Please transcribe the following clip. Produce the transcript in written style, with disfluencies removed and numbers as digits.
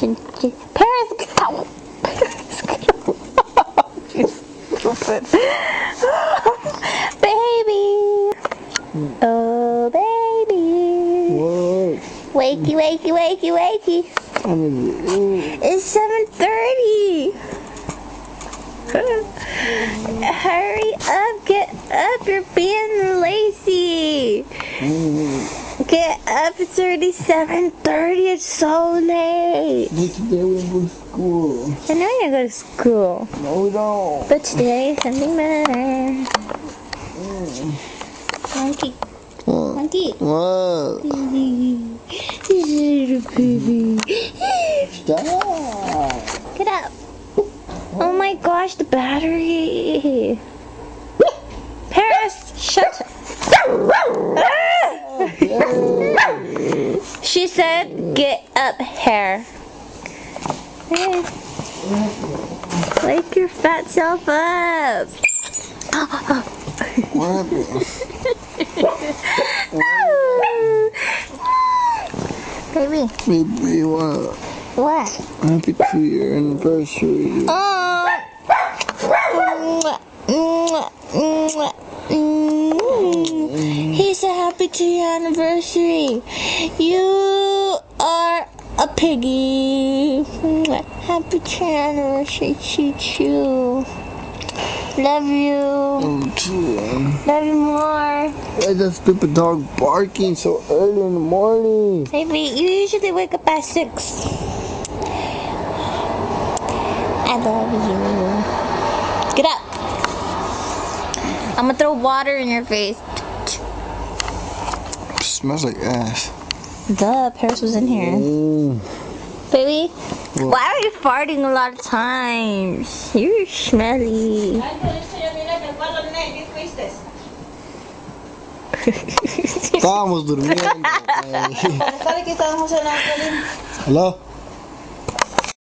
Paris, go! Paris, go! You stupid. Baby! Oh, baby! What? Wakey, wakey, wakey, wakey! It's 7:30! Hurry up, get up, you're being lazy! Get up, it's already 7:30, it's so late! But today we go to school. I know you're going to school. No, we don't. But today something better. Monkey. Monkey. What? Baby. Stop. Get up. Oh my gosh, the battery. Paris, shut up. She said, get up, hair. Wake your fat self up. What? Baby. Baby, what? What? Happy 2-year anniversary. He said happy 2-year anniversary. You are a piggy. Happy 2-year anniversary, choo choo. Love you. Oh, too. Love you more. Why is that stupid dog barking so early in the morning? Baby, you usually wake up at 6. I love you. Get up. I'm gonna throw water in your face. It smells like ass. Duh, Paris was in here. Baby, why are you farting a lot of times? You're smelly. Estábamos durmiendo. Hello?